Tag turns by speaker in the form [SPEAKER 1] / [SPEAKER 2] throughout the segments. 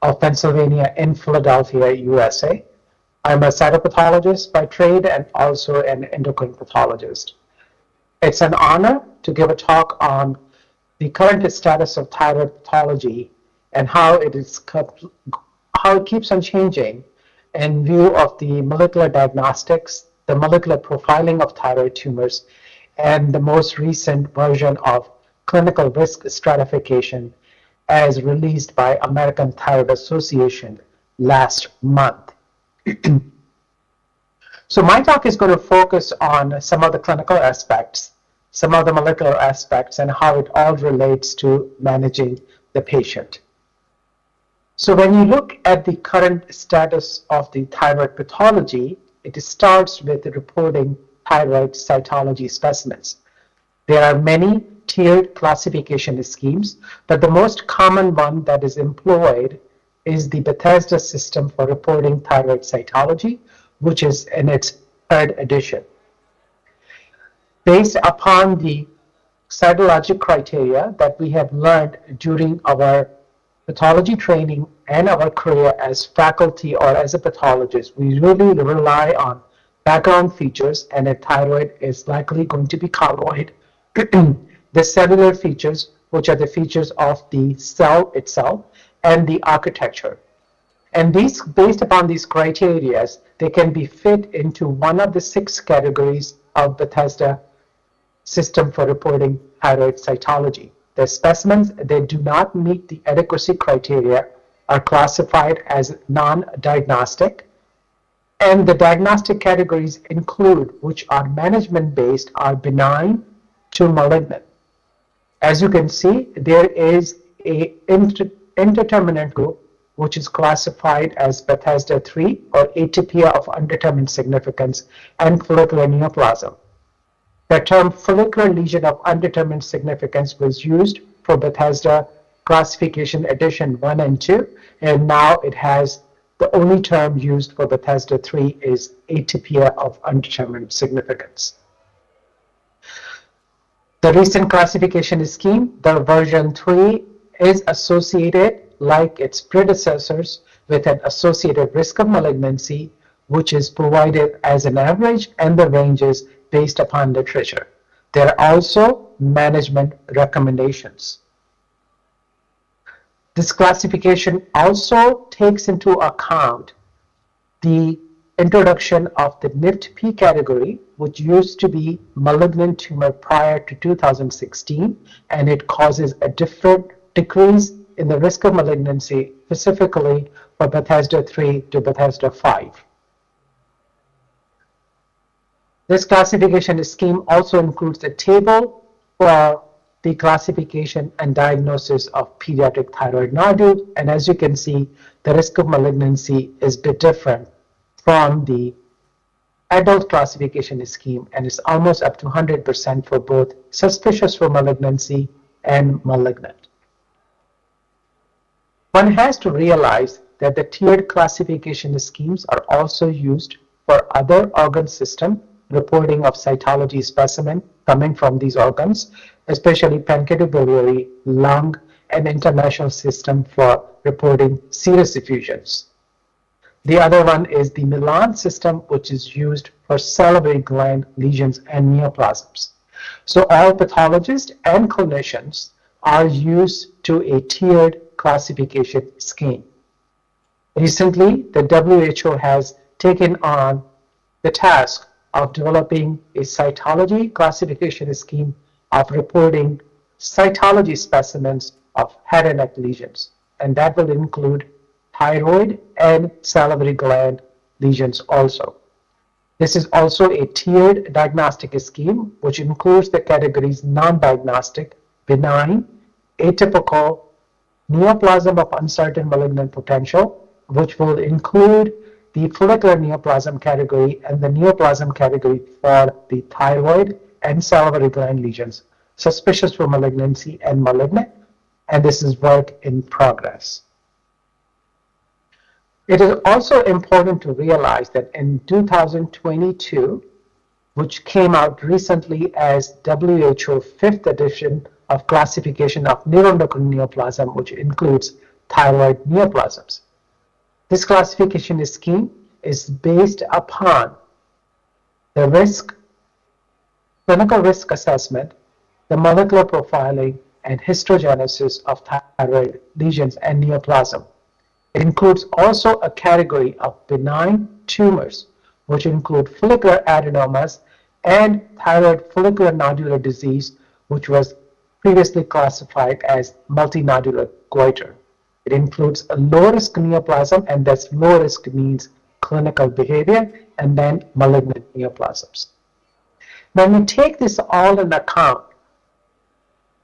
[SPEAKER 1] of Pennsylvania in Philadelphia, USA. I'm a cytopathologist by trade and also an endocrine pathologist. It's an honor to give a talk on the current status of thyroid pathology and how it keeps on changing in view of the molecular diagnostics, the molecular profiling of thyroid tumors, and the most recent version of clinical risk stratification as released by American Thyroid Association last month. So my talk is going to focus on some of the clinical aspects, some of the molecular aspects, and how it all relates to managing the patient. So when you look at the current status of the thyroid pathology, it starts with reporting thyroid cytology specimens. There are many tiered classification schemes, but the most common one that is employed is the Bethesda system for reporting thyroid cytology, which is in its third edition. Based upon the cytologic criteria that we have learned during our pathology training and our career as faculty or as a pathologist, we really rely on background features, and a thyroid is likely going to be colloid. The cellular features, which are the features of the cell itself, and the architecture. And these, based upon these criteria, they can be fit into one of the 6 categories of Bethesda system for reporting thyroid cytology. The specimens that do not meet the adequacy criteria are classified as non-diagnostic, and the diagnostic categories include, which are management-based, are benign to malignant. As you can see, there is a indeterminate group which is classified as Bethesda 3 or atypia of undetermined significance and follicular neoplasm. The term follicular lesion of undetermined significance was used for Bethesda classification edition 1 and 2, and now it has the only term used for Bethesda 3 is atypia of undetermined significance. The recent classification scheme, the version 3, is associated, like its predecessors, with an associated risk of malignancy, which is provided as an average, and the ranges based upon literature. There are also management recommendations. This classification also takes into account the introduction of the NIFT-P category, which used to be malignant tumor prior to 2016, and it causes a different decrease in the risk of malignancy, specifically for Bethesda 3 to Bethesda 5. This classification scheme also includes a table for the classification and diagnosis of pediatric thyroid nodule, and as you can see, the risk of malignancy is a bit different from the adult classification scheme, and it's almost up to 100% for both suspicious for malignancy and malignant. One has to realize that the tiered classification schemes are also used for other organ system reporting of cytology specimen coming from these organs, especially pancreatobiliary, lung, and international system for reporting serous effusions. The other one is the Milan system, which is used for salivary gland lesions and neoplasms. So all pathologists and clinicians are used to a tiered classification scheme. Recently, the WHO has taken on the task of developing a cytology classification scheme of reporting cytology specimens of head and neck lesions, and that will include thyroid and salivary gland lesions also. This is also a tiered diagnostic scheme, which includes the categories non-diagnostic, benign, atypical, neoplasm of uncertain malignant potential, which will include the follicular neoplasm category and the neoplasm category for the thyroid and salivary gland lesions, suspicious for malignancy and malignant, and this is work in progress. It is also important to realize that in 2022, which came out recently as WHO 5th edition of classification of neuroendocrine neoplasm, which includes thyroid neoplasms. This classification scheme is based upon the clinical risk assessment, the molecular profiling, and histogenesis of thyroid lesions and neoplasm. It includes also a category of benign tumors, which include follicular adenomas and thyroid follicular nodular disease, which was previously classified as multinodular goiter. It includes a low-risk neoplasm, and that's low risk means clinical behavior, and then malignant neoplasms. When we take this all in account,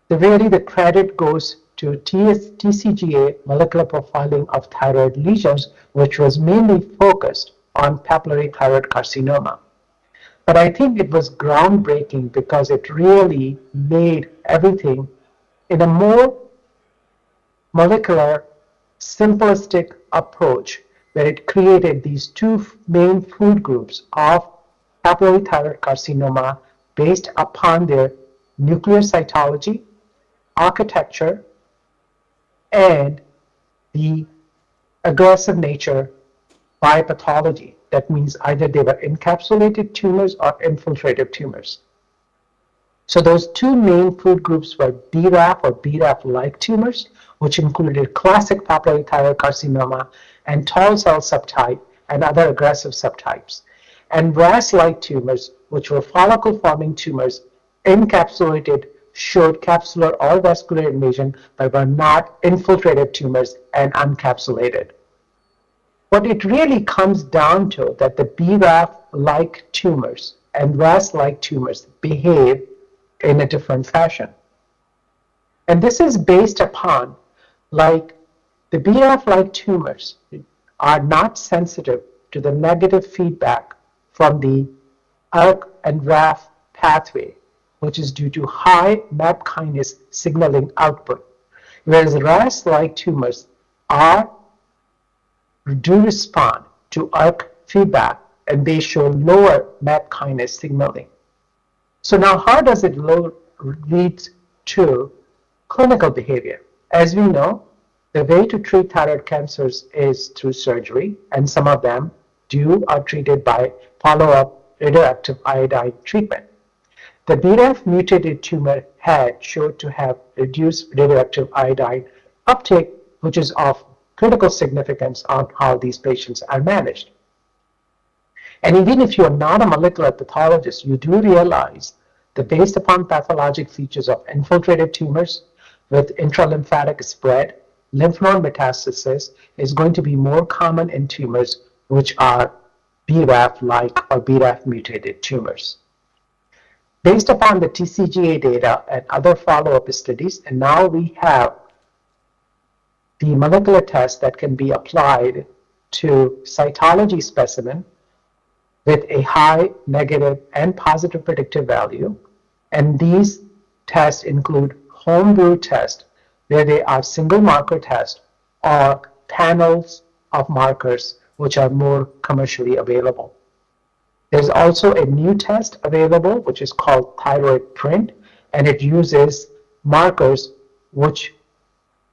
[SPEAKER 1] the credit goes to TCGA molecular profiling of thyroid lesions, which was mainly focused on papillary thyroid carcinoma. But I think it was groundbreaking because it really made everything in a more molecular, simplistic approach, where it created these two main food groups of papillary thyroid carcinoma based upon their nuclear cytology, architecture, and the aggressive nature by pathology. That means either they were encapsulated tumors or infiltrative tumors. So those two main food groups were BRAF or BRAF-like tumors, which included classic papillary thyroid carcinoma and tall cell subtype and other aggressive subtypes, and RAS-like tumors, which were follicle-forming tumors encapsulated, showed capsular or vascular invasion, but were not infiltrative tumors and uncapsulated. What it really comes down to that the BRAF-like tumors and RAS-like tumors behave in a different fashion. And this is based upon, like, the BRAF-like tumors are not sensitive to the negative feedback from the ALK and RAF pathway, which is due to high MAP kinase signaling output, whereas RAS-like tumors do respond to ALK feedback, and they show lower MAP kinase signaling. So now how does it lead to clinical behavior? As we know, the way to treat thyroid cancers is through surgery, and some of them are treated by follow-up radioactive iodine treatment. The BRAF mutated tumor had showed to have reduced radioactive iodine uptake, which is of critical significance on how these patients are managed. And even if you're not a molecular pathologist, you do realize that based upon pathologic features of infiltrative tumors with intralymphatic spread, lymph node metastasis is going to be more common in tumors which are BRAF-like or BRAF-mutated tumors. Based upon the TCGA data and other follow-up studies, and now we have the molecular test that can be applied to cytology specimen with a high, negative, and positive predictive value. And these tests include home brew tests, where they are single marker tests, or panels of markers, which are more commercially available. There's also a new test available, which is called Thyroid Print, and it uses markers which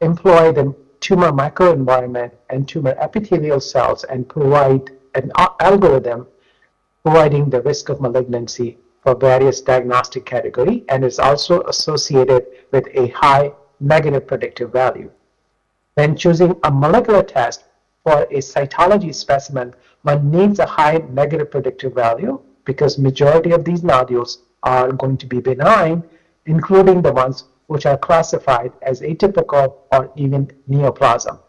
[SPEAKER 1] employ the tumor microenvironment and tumor epithelial cells and provide an algorithm providing the risk of malignancy for various diagnostic category, and is also associated with a high negative predictive value. When choosing a molecular test for a cytology specimen, one needs a high negative predictive value because majority of these nodules are going to be benign, including the ones which are classified as atypical or even neoplasm.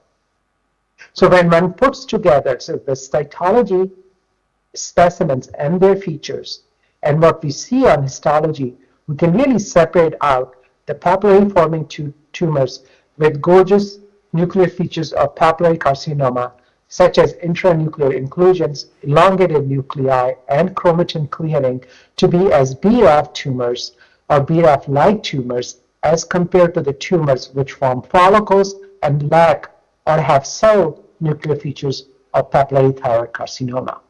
[SPEAKER 1] So when one puts together the cytology specimens and their features and what we see on histology, we can really separate out the papillary forming tumors with gorgeous nuclear features of papillary carcinoma, such as intranuclear inclusions, elongated nuclei, and chromatin clearing, to be as BRAF tumors or BRAF-like tumors as compared to the tumors which form follicles and lack or have subtle nuclear features of papillary thyroid carcinoma.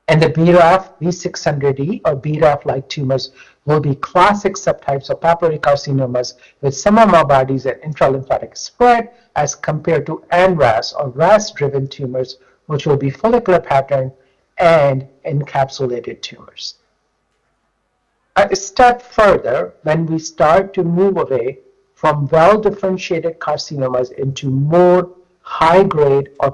[SPEAKER 1] And the BRAF V600E or BRAF-like tumors will be classic subtypes of papillary carcinomas with some of our bodies and intralymphatic spread as compared to NRAS or RAS-driven tumors, which will be follicular pattern and encapsulated tumors. A step further, when we start to move away from well-differentiated carcinomas into more high-grade or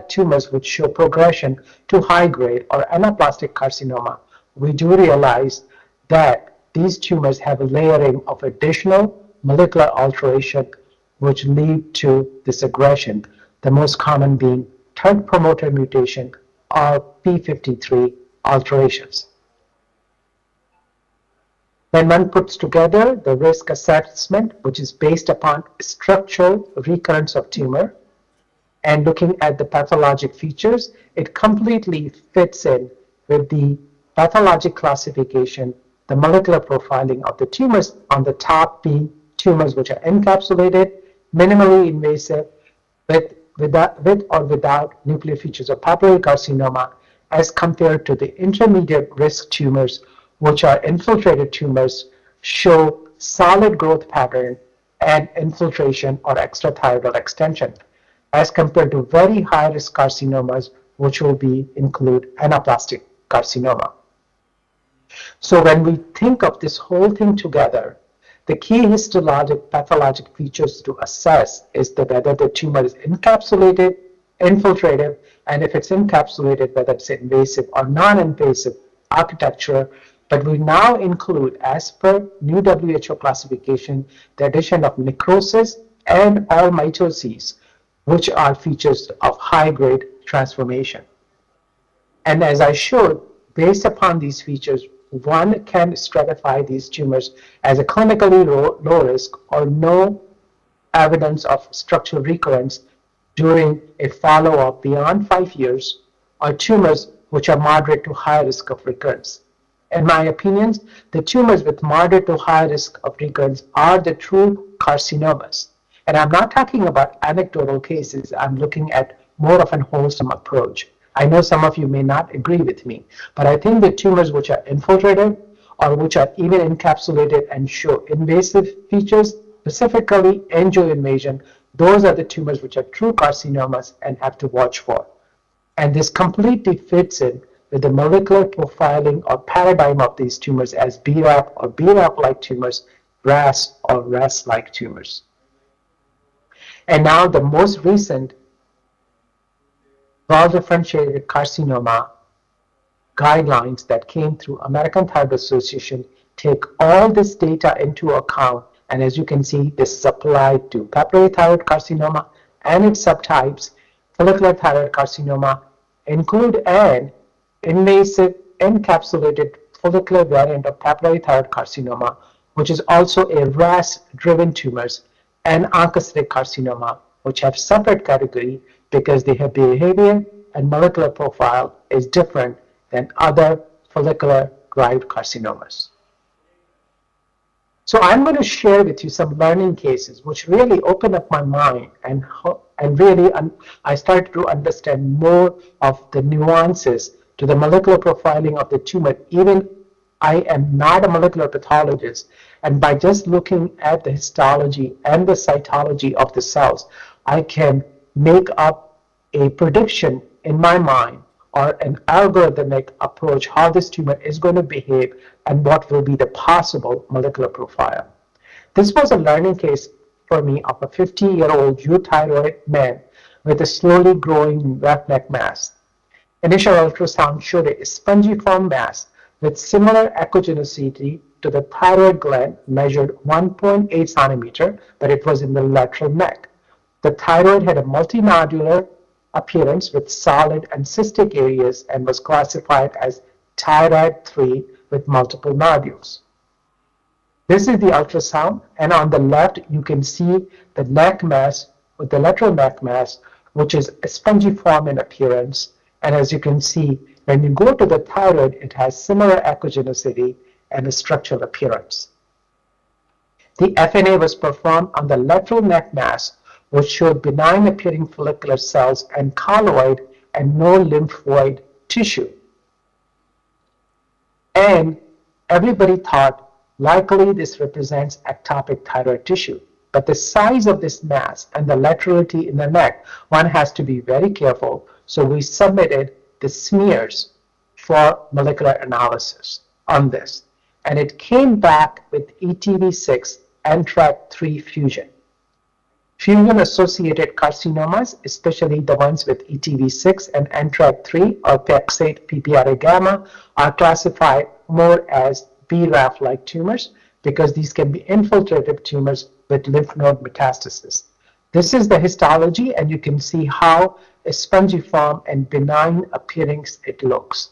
[SPEAKER 1] tumors which show progression to high-grade or anaplastic carcinoma, we do realize that these tumors have a layering of additional molecular alteration which lead to this aggression, the most common being third promoter mutation or p53 alterations. When one puts together the risk assessment, which is based upon structural recurrence of tumor, and looking at the pathologic features, it completely fits in with the pathologic classification, the molecular profiling of the tumors on the top being tumors which are encapsulated, minimally invasive, with or without nuclear features of papillary carcinoma, as compared to the intermediate risk tumors, which are infiltrated tumors, show solid growth pattern and infiltration or extrathyroidal extension, as compared to very high risk carcinomas, which will include anaplastic carcinoma. So when we think of this whole thing together, the key histologic pathologic features to assess is whether the tumor is encapsulated, infiltrative, and if it's encapsulated, whether it's invasive or non-invasive architecture. But we now include, as per new WHO classification, the addition of necrosis and or mitoses, which are features of high-grade transformation. And as I showed, based upon these features, one can stratify these tumors as a clinically low risk or no evidence of structural recurrence during a follow-up beyond 5 years, or tumors which are moderate to high risk of recurrence. In my opinion, the tumors with moderate to high risk of recurrence are the true carcinomas. And I'm not talking about anecdotal cases. I'm looking at more of an wholesome approach. I know some of you may not agree with me, but I think the tumors which are infiltrative or which are even encapsulated and show invasive features, specifically angioinvasion, those are the tumors which are true carcinomas and have to watch for. And this completely fits in with the molecular profiling or paradigm of these tumors as BRAF or BRAF-like tumors, RAS or RAS-like tumors. And now the most recent well-differentiated carcinoma guidelines that came through American Thyroid Association take all this data into account. And as you can see, this is applied to papillary thyroid carcinoma and its subtypes, follicular thyroid carcinoma, include an invasive encapsulated follicular variant of papillary thyroid carcinoma, which is also a RAS-driven tumors, and oncocytic carcinoma, which have separate category because their behavior and molecular profile is different than other follicular-derived carcinomas. So I'm going to share with you some learning cases which really open up my mind and really I started to understand more of the nuances to the molecular profiling of the tumor. Even I am not a molecular pathologist, and by just looking at the histology and the cytology of the cells, I can make up a prediction in my mind or an algorithmic approach how this tumor is going to behave and what will be the possible molecular profile. This was a learning case for me of a 50-year-old euthyroid man with a slowly growing left neck mass. Initial ultrasound showed a spongiform mass with similar echogenicity to the thyroid gland, measured 1.8 centimeter, but it was in the lateral neck. The thyroid had a multinodular appearance with solid and cystic areas and was classified as thyroid 3 with multiple nodules. This is the ultrasound, and on the left you can see the neck mass with the lateral neck mass, which is spongiform in appearance. And as you can see, when you go to the thyroid, it has similar echogenicity and a structural appearance. The FNA was performed on the lateral neck mass, which showed benign appearing follicular cells and colloid and no lymphoid tissue. And everybody thought likely this represents ectopic thyroid tissue. But the size of this mass and the laterality in the neck, one has to be very careful. So we submitted the smears for molecular analysis on this. And it came back with ETV6 and TRAC3 fusion. Fusion-associated carcinomas, especially the ones with ETV6 and NTRK3 or PEX8 PPRA gamma, are classified more as BRAF-like tumors because these can be infiltrative tumors with lymph node metastasis. This is the histology, and you can see how spongiform and benign appearing it looks.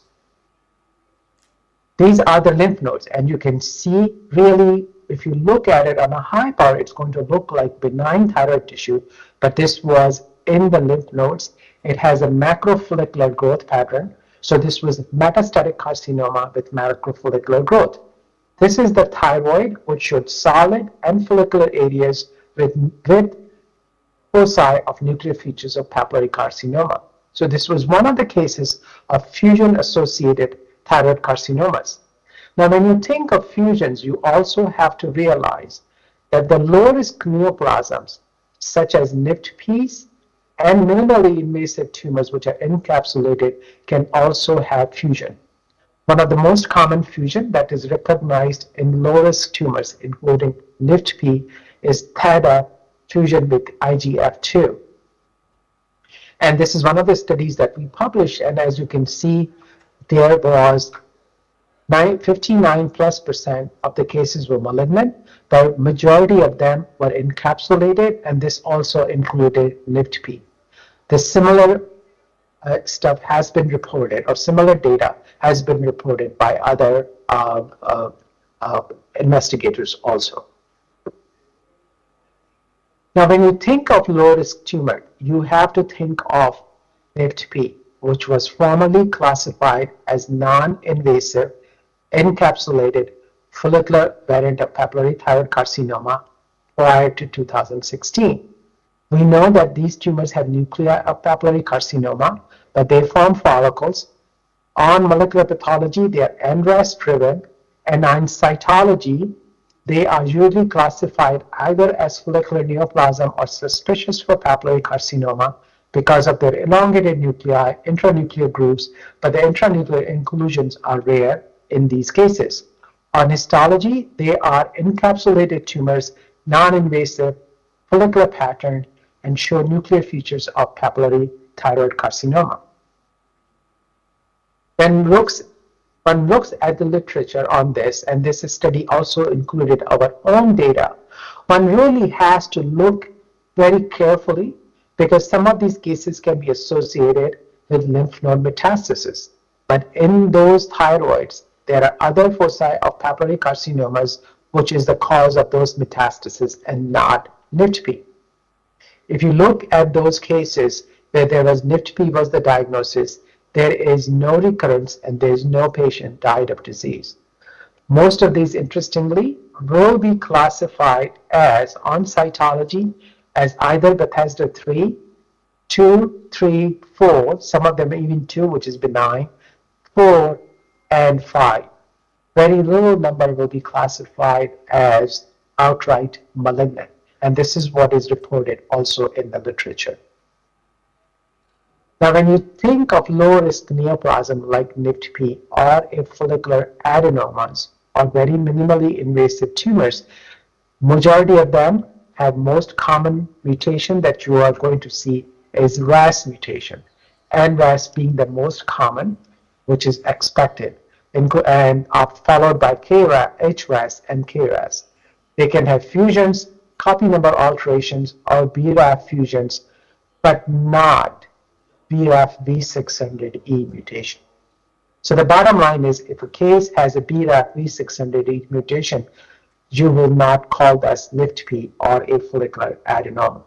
[SPEAKER 1] These are the lymph nodes, and you can see really, if you look at it on a high power, it's going to look like benign thyroid tissue, but this was in the lymph nodes. It has a macrofollicular growth pattern. So this was metastatic carcinoma with macrofollicular growth. This is the thyroid, which showed solid and follicular areas with foci of nuclear features of papillary carcinoma. So this was one of the cases of fusion-associated thyroid carcinomas. Now, when you think of fusions, you also have to realize that the low-risk neoplasms, such as NIPT-Ps and minimally invasive tumors which are encapsulated, can also have fusion. One of the most common fusion that is recognized in low-risk tumors, including NIPT-P, is theta fusion with IGF-2. And this is one of the studies that we published, and as you can see, there was 59+% of the cases were malignant. The majority of them were encapsulated, and this also included NIPT-P. The similar stuff has been reported, or similar data has been reported by other investigators also. Now, when you think of low-risk tumor, you have to think of NIPT-P, which was formerly classified as non-invasive encapsulated follicular variant of papillary thyroid carcinoma prior to 2016. We know that these tumors have nuclei of papillary carcinoma, but they form follicles. On molecular pathology, they are NRAS-driven, and on cytology, they are usually classified either as follicular neoplasm or suspicious for papillary carcinoma because of their elongated nuclei, intranuclear grooves, but the intranuclear inclusions are rare in these cases. On histology, they are encapsulated tumors, non-invasive, follicular patterned, and show nuclear features of papillary thyroid carcinoma. One looks at the literature on this, and this study also included our own data. One really has to look very carefully because some of these cases can be associated with lymph node metastasis. But in those thyroids, there are other foci of papillary carcinomas, which is the cause of those metastases and not NIPT-P. If you look at those cases where there was NIPT-P was the diagnosis, there is no recurrence and there is no patient died of disease. Most of these, interestingly, will be classified as, on cytology, as either Bethesda 3, 2, 3, 4, some of them even 2, which is benign, 4, and 5. Very little number will be classified as outright malignant. And this is what is reported also in the literature. Now, when you think of low-risk neoplasm like NIPT-P or follicular adenomas or very minimally invasive tumors, majority of them have most common mutation that you are going to see is RAS mutation, and RAS being the most common, which is expected, and followed by KRAS, HRAS, and KRAS. They can have fusions, copy number alterations, or BRAF fusions, but not BRAF V600E mutation. So the bottom line is, if a case has a BRAF V600E mutation, you will not call this NIPT-P or a follicular adenoma.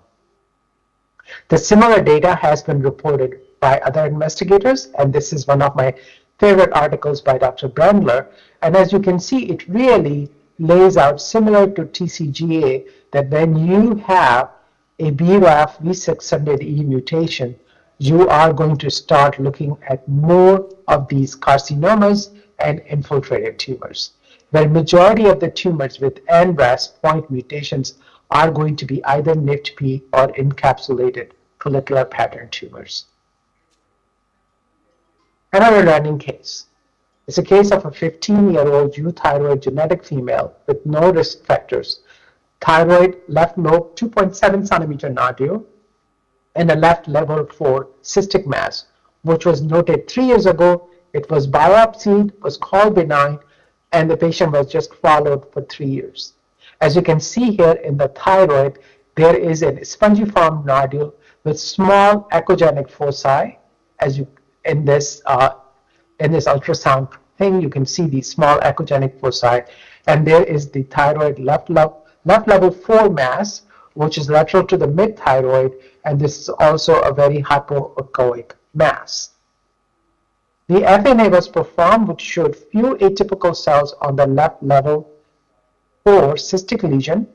[SPEAKER 1] The similar data has been reported by other investigators, and this is one of my favorite articles by Dr. Brandler. And as you can see, it really lays out, similar to TCGA, that when you have a BRAF V600E mutation, you are going to start looking at more of these carcinomas and infiltrated tumors, where majority of the tumors with NRAS point mutations are going to be either NIFT-P or encapsulated follicular pattern tumors. Another learning case. It's a case of a 15-year-old euthyroid genetic female with no risk factors, thyroid left lobe 2.7 centimeter nodule, and a left level 4 cystic mass, which was noted 3 years ago. It was biopsied, was called benign, and the patient was just followed for 3 years. As you can see here in the thyroid, there is a spongiform nodule with small echogenic foci. As you in this ultrasound thing, you can see these small echogenic foci, and there is the thyroid left level 4 mass, which is lateral to the mid-thyroid, and this is also a very hypoechoic mass. The FNA was performed, which showed few atypical cells on the left level 4 cystic lesion.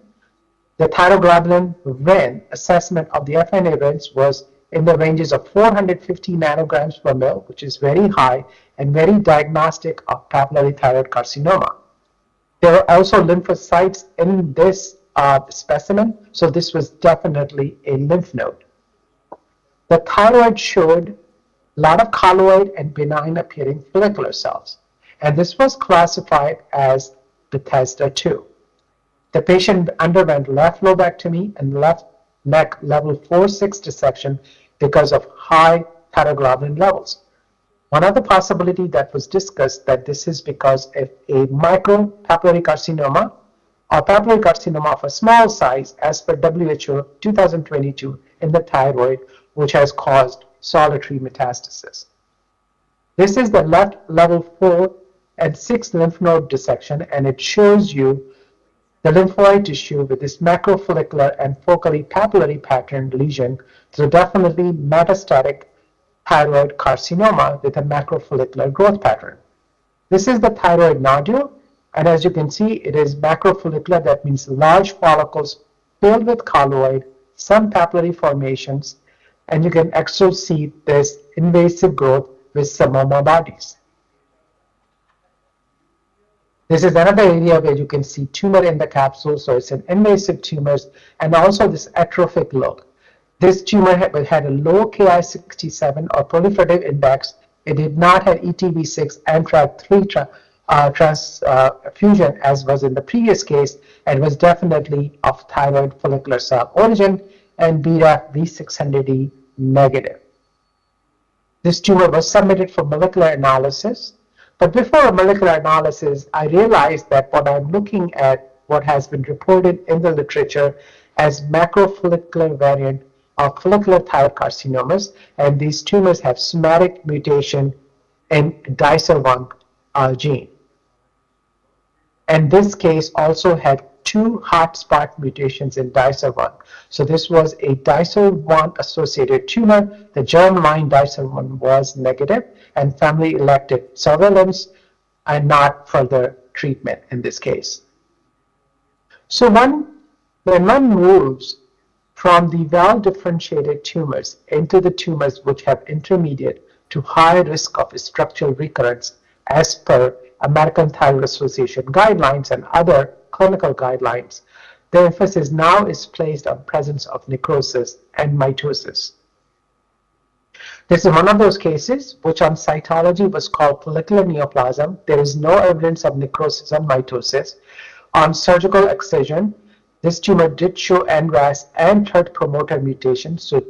[SPEAKER 1] The thyroglobulin RIN assessment of the FNA RINs was in the ranges of 450 nanograms per mil, which is very high and very diagnostic of papillary thyroid carcinoma. There are also lymphocytes in this specimen, so this was definitely a lymph node. The thyroid showed a lot of colloid and benign appearing follicular cells, and this was classified as Bethesda 2. The patient underwent left lobectomy and left neck level 4-6 dissection because of high thyroglobulin levels. One other possibility that was discussed that this is because of a micropapillary carcinoma or papillary carcinoma of a small size as per WHO 2022 in the thyroid, which has caused solitary metastasis. This is the left level 4 and 6 lymph node dissection, and it shows you the lymphoid tissue with this macrofollicular and focally papillary pattern lesion, so definitely metastatic thyroid carcinoma with a macrofollicular growth pattern. This is the thyroid nodule, and as you can see, it is macrofollicular. That means large follicles filled with colloid, some papillary formations, and you can also see this invasive growth with samoma bodies. This is another area where you can see tumor in the capsule, so it's an invasive tumors, and also this atrophic look. This tumor had a low Ki67 or proliferative index. It did not have ETV6 and TRAC3 transfusion as was in the previous case, and was definitely of thyroid follicular cell origin and BRAF V600E negative. This tumor was submitted for molecular analysis, but before molecular analysis, I realized that what I'm looking at, what has been reported in the literature as macrofollicular variant of follicular thyroid carcinomas, and these tumors have somatic mutation in DICER1 gene. And this case also had 2 hotspot mutations in DICER1. So this was a DICER1 associated tumor. The germline DICER1 was negative, and family elected surveillance and not further treatment in this case. So when one moves from the well-differentiated tumors into the tumors which have intermediate to high risk of structural recurrence as per American Thyroid Association guidelines and other clinical guidelines, the emphasis now is placed on presence of necrosis and mitosis. This is one of those cases which on cytology was called follicular neoplasm. There is no evidence of necrosis and mitosis. On surgical excision, this tumor did show NRAS and third promoter mutation. So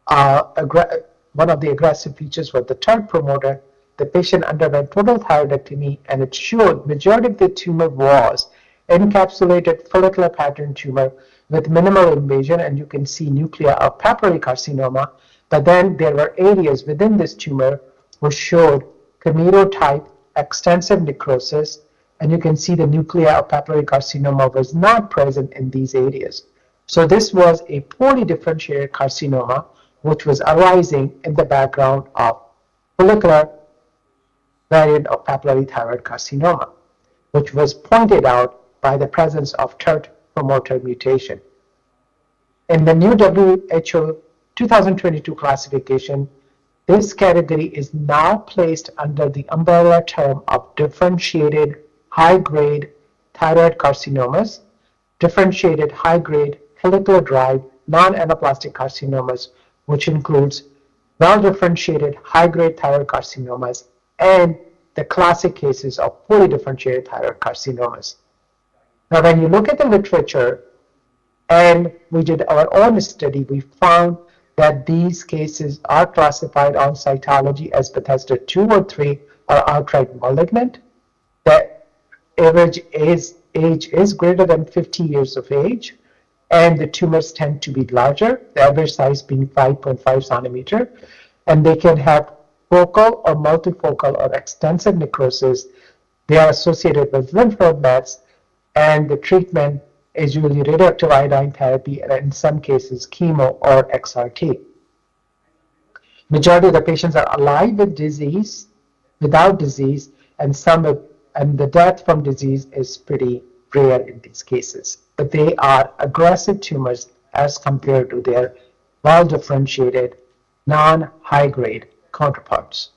[SPEAKER 1] one of the aggressive features was the third promoter. The patient underwent total thyroidectomy, and it showed majority of the tumor was encapsulated follicular pattern tumor with minimal invasion, and you can see nuclei of papillary carcinoma. But then there were areas within this tumor which showed Camero-type extensive necrosis, and you can see the nuclei of papillary carcinoma was not present in these areas. So this was a poorly differentiated carcinoma which was arising in the background of follicular variant of papillary thyroid carcinoma, which was pointed out by the presence of third promoter mutation. In the new WHO 2022 classification, This category is now placed under the umbrella term of differentiated high-grade thyroid carcinomas, differentiated high-grade follicular-derived non-anaplastic carcinomas, which includes well-differentiated high-grade thyroid carcinomas and the classic cases of poorly differentiated thyroid carcinomas. Now, when you look at the literature, and we did our own study, we found that these cases are classified on cytology as Bethesda 2 or 3 or outright malignant. The average age is greater than 50 years of age, and the tumors tend to be larger, the average size being 5.5 centimeter, and they can have focal or multifocal or extensive necrosis. They are associated with lymph node mets, and the treatment is usually radioactive iodine therapy and in some cases chemo or XRT. Majority of the patients are alive with disease, without disease, and the death from disease is pretty rare in these cases. But they are aggressive tumors as compared to their well-differentiated, non-high-grade counterparts.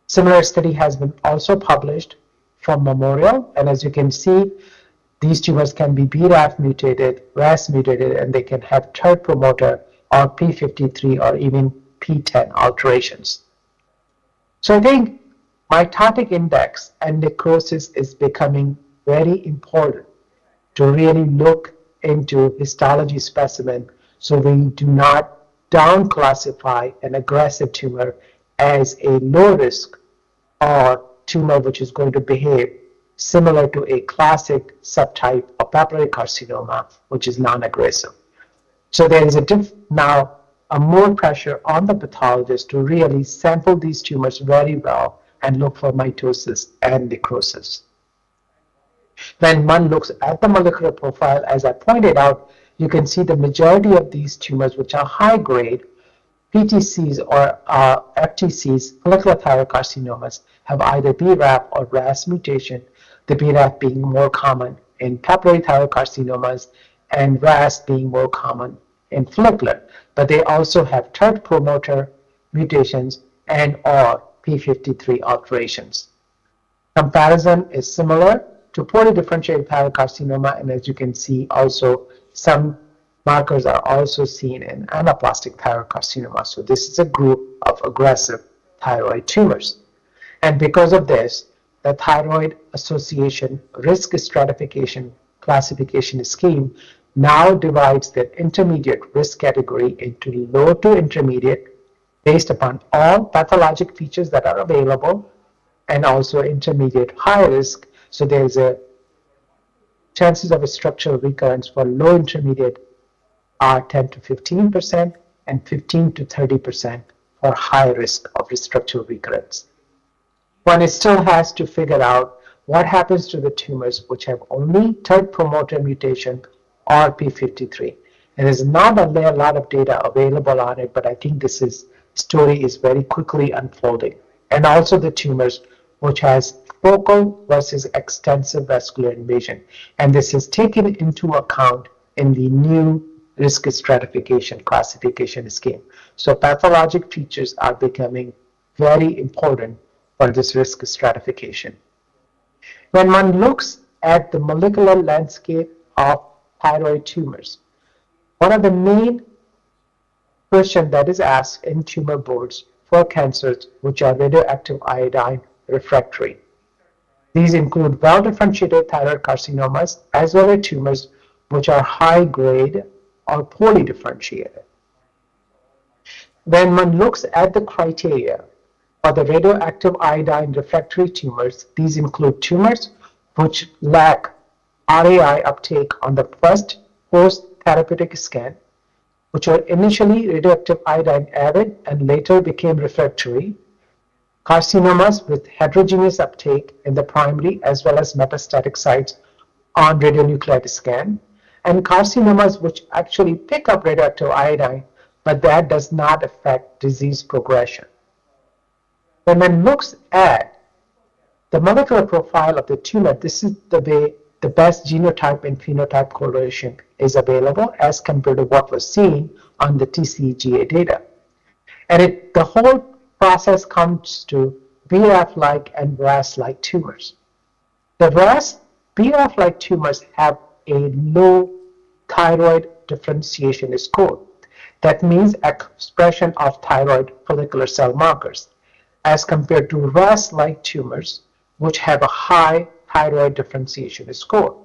[SPEAKER 1] Similar study has been also published from Memorial, and as you can see, these tumors can be BRAF mutated, RAS mutated, and they can have TERT promoter or P53 or even P10 alterations. So I think mitotic index and necrosis is becoming very important to really look into histology specimen so we do not down classify an aggressive tumor as a low risk or tumor which is going to behave similar to a classic subtype of papillary carcinoma, which is non-aggressive. So there is now a more pressure on the pathologist to really sample these tumors very well and look for mitosis and necrosis. When one looks at the molecular profile, as I pointed out, you can see the majority of these tumors, which are high grade, PTCs or FTCs, follicular thyroid carcinomas, have either BRAF or RAS mutation, the BRAF being more common in papillary thyroid carcinomas and RAS being more common in follicular. But they also have TERT promoter mutations and or P53 alterations. Comparison is similar to poorly differentiated thyroid carcinoma, and as you can see, also some markers are also seen in anaplastic thyroid carcinoma. So this is a group of aggressive thyroid tumors. And because of this, the Thyroid Association risk stratification classification scheme now divides the intermediate risk category into low to intermediate based upon all pathologic features that are available, and also intermediate high risk. So there's a chances of a structural recurrence for low intermediate are 10 to 15% and 15 to 30% for high risk of structural recurrence. One still has to figure out what happens to the tumors which have only TERT promoter mutation or P53. And there's not a lot of data available on it, but I think this story is very quickly unfolding. And also the tumors which has focal versus extensive vascular invasion. And this is taken into account in the new risk stratification classification scheme. So pathologic features are becoming very important for this risk stratification. When one looks at the molecular landscape of thyroid tumors, one of the main questions that is asked in tumor boards for cancers which are radioactive iodine refractory. These include well-differentiated thyroid carcinomas as well as tumors which are high-grade or poorly differentiated. When one looks at the criteria for the radioactive iodine refractory tumors, these include tumors which lack RAI uptake on the first post-therapeutic scan, which were initially radioactive iodine avid and later became refractory, carcinomas with heterogeneous uptake in the primary as well as metastatic sites on radionuclide scan, and carcinomas which actually pick up radioactive iodine, but that does not affect disease progression. When one looks at the molecular profile of the tumor, this is the way the best genotype and phenotype correlation is available as compared to what was seen on the TCGA data. And the whole process comes to BRAF-like and RAS-like tumors. The BRAF-like tumors have a low thyroid differentiation score. That means expression of thyroid follicular cell markers, as compared to RAS-like tumors, which have a high thyroid differentiation score.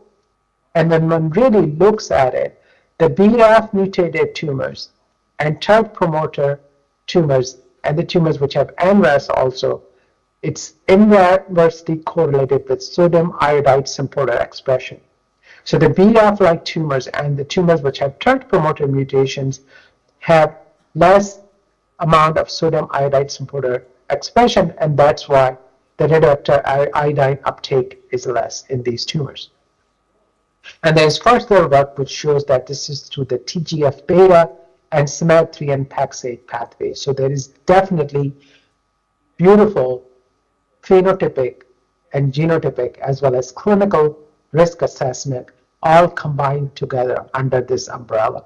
[SPEAKER 1] And when one really looks at it, the BRAF mutated tumors and TERT promoter tumors and the tumors which have NRAS also, it's inversely correlated with sodium iodide supporter expression. So the BRAF-like tumors and the tumors which have TERT promoter mutations have less amount of sodium iodide supporter expression, and that's why the radioactive iodine uptake is less in these tumors. And there's further work which shows that this is through the TGF-beta and SMAD3 and PAX8 pathways. So there is definitely beautiful phenotypic and genotypic as well as clinical risk assessment all combined together under this umbrella.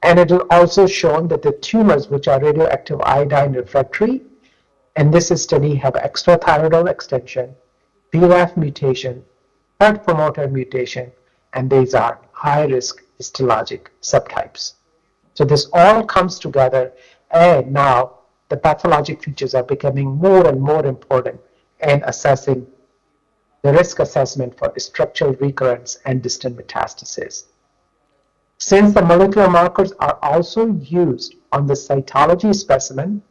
[SPEAKER 1] And it is also shown that the tumors which are radioactive iodine refractory in this study have extrathyroidal extension, BRAF mutation, TERT promoter mutation, and these are high-risk histologic subtypes. So this all comes together, and now the pathologic features are becoming more and more important in assessing the risk assessment for structural recurrence and distant metastasis. Since the molecular markers are also used on the cytology specimen,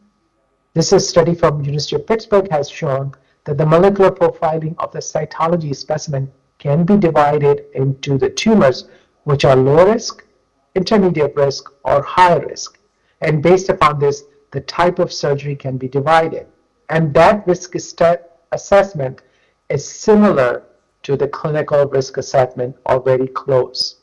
[SPEAKER 1] this study from University of Pittsburgh has shown that the molecular profiling of the cytology specimen can be divided into the tumors which are low risk, intermediate risk, or high risk. And based upon this, the type of surgery can be divided. And that risk assessment is similar to the clinical risk assessment or very close.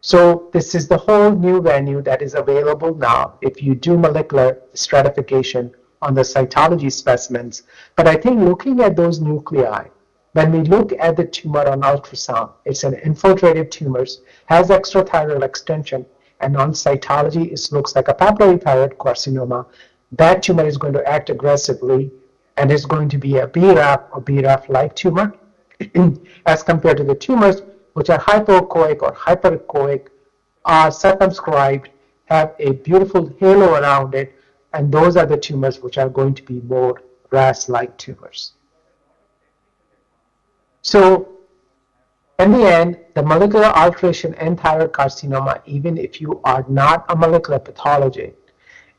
[SPEAKER 1] So this is the whole new venue that is available now if you do molecular stratification on the cytology specimens. But I think looking at those nuclei, when we look at the tumor on ultrasound, it's an infiltrative tumor, has extrathyroidal extension, and on cytology it looks like a papillary thyroid carcinoma. That tumor is going to act aggressively and is going to be a BRAF or BRAF-like tumor as compared to the tumors which are hypoechoic or hyperechoic, are circumscribed, have a beautiful halo around it, and those are the tumors which are going to be more RAS-like tumors. So in the end, the molecular alteration in thyroid carcinoma, even if you are not a molecular pathologist,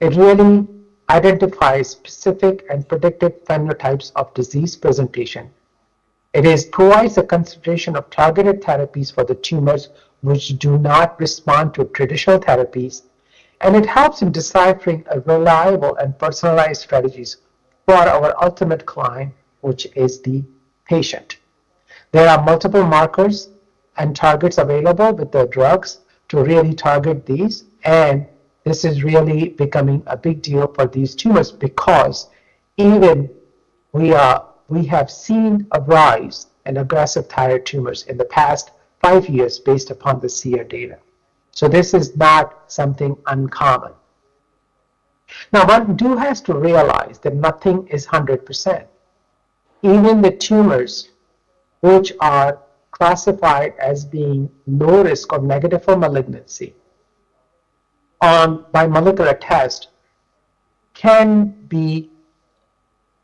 [SPEAKER 1] it really identifies specific and predictive phenotypes of disease presentation. It provides a consideration of targeted therapies for the tumors which do not respond to traditional therapies, and it helps in deciphering a reliable and personalized strategies for our ultimate client, which is the patient. There are multiple markers and targets available with the drugs to really target these, and this is really becoming a big deal for these tumors because even we have seen a rise in aggressive thyroid tumors in the past 5 years based upon the SEER data. So this is not something uncommon. Now one has to realize that nothing is 100%. Even the tumors which are classified as being low risk or negative for malignancy by molecular test can be,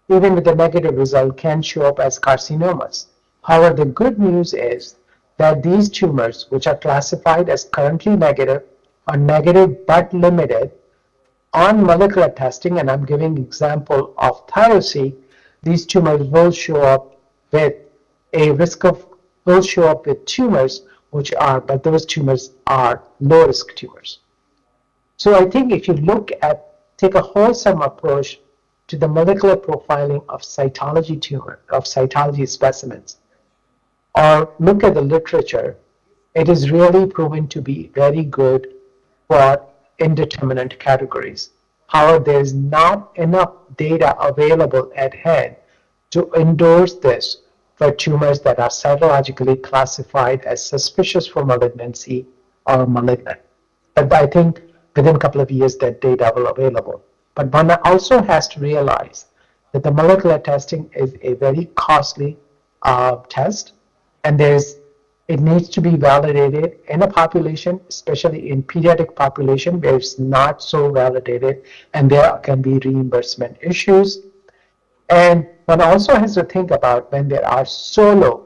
[SPEAKER 1] even with a negative result, can show up as carcinomas. However, the good news is that these tumors, which are classified as currently negative or negative but limited on molecular testing, and I'm giving example of thyroid, these tumors will show up with a risk of, will show up with tumors which are, but those tumors are low risk tumors. So I think if you take a wholesome approach to the molecular profiling of cytology specimens, or look at the literature, it is really proven to be very good for indeterminate categories. However, there is not enough data available at hand to endorse this for tumors that are cytologically classified as suspicious for malignancy or malignant. But I think within a couple of years that data will be available. But one also has to realize that the molecular testing is a very costly test, and it needs to be validated in a population, especially in pediatric population where it's not so validated, and there can be reimbursement issues. And one also has to think about when there are solo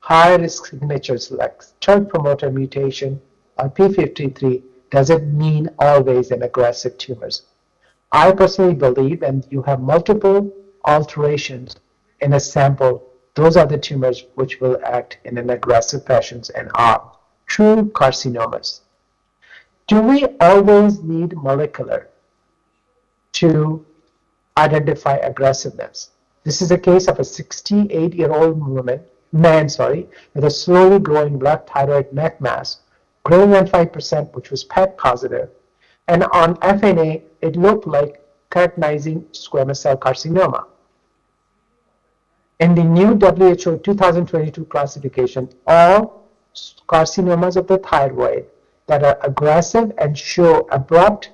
[SPEAKER 1] high-risk signatures like third promoter mutation or P53, does it mean always an aggressive tumors? I personally believe when you have multiple alterations in a sample, those are the tumors which will act in an aggressive fashion and are true carcinomas. Do we always need molecular to identify aggressiveness? This is a case of a 68-year-old man, with a slowly growing left thyroid neck mass, greater than 5%, which was PET positive. And on FNA, it looked like keratinizing squamous cell carcinoma. In the new WHO 2022 classification, all carcinomas of the thyroid that are aggressive and show abrupt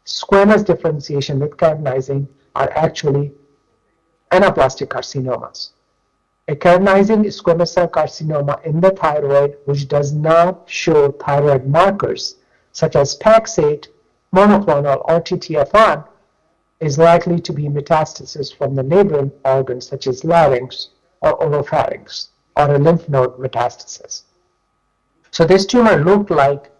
[SPEAKER 1] squamous differentiation with keratinizing are actually anaplastic carcinomas. A keratinizing squamous cell carcinoma in the thyroid which does not show thyroid markers such as PAX8, monoclonal, or TTF1 is likely to be metastasis from the neighboring organs such as larynx or oropharynx, or a lymph node metastasis. So this tumor looked like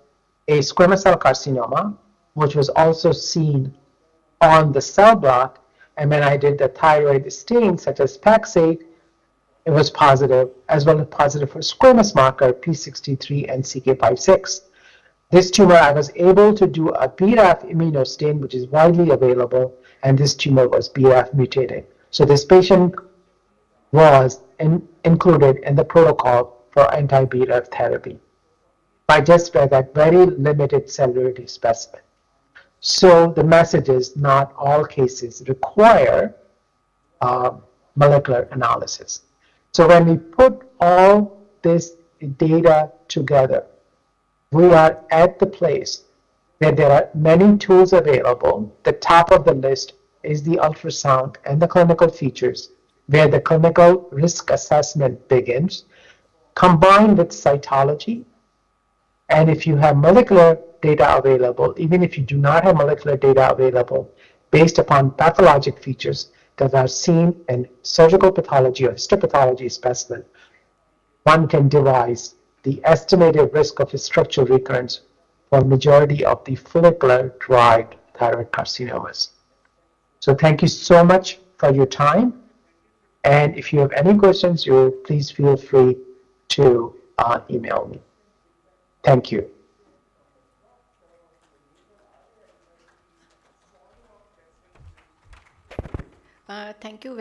[SPEAKER 1] a squamous cell carcinoma, which was also seen on the cell block, and when I did the thyroid stain such as PAX8, it was positive, as well as positive for squamous marker P63 and CK56. This tumor, I was able to do a BRAF immunostain, which is widely available, and this tumor was BRAF mutated. So this patient was included in the protocol for anti-BRAF therapy by just by that very limited cellularity specimen. So the message is not all cases require molecular analysis. So when we put all this data together, we are at the place where there are many tools available. The top of the list is the ultrasound and the clinical features, where the clinical risk assessment begins, combined with cytology. And if you have molecular data available, even if you do not have molecular data available, based upon pathologic features that are seen in surgical pathology or histopathology specimen, one can devise the estimated risk of structural recurrence for majority of the follicular-derived thyroid carcinomas. So thank you so much for your time. And if you have any questions, please feel free to email me. Thank you.
[SPEAKER 2] Thank you very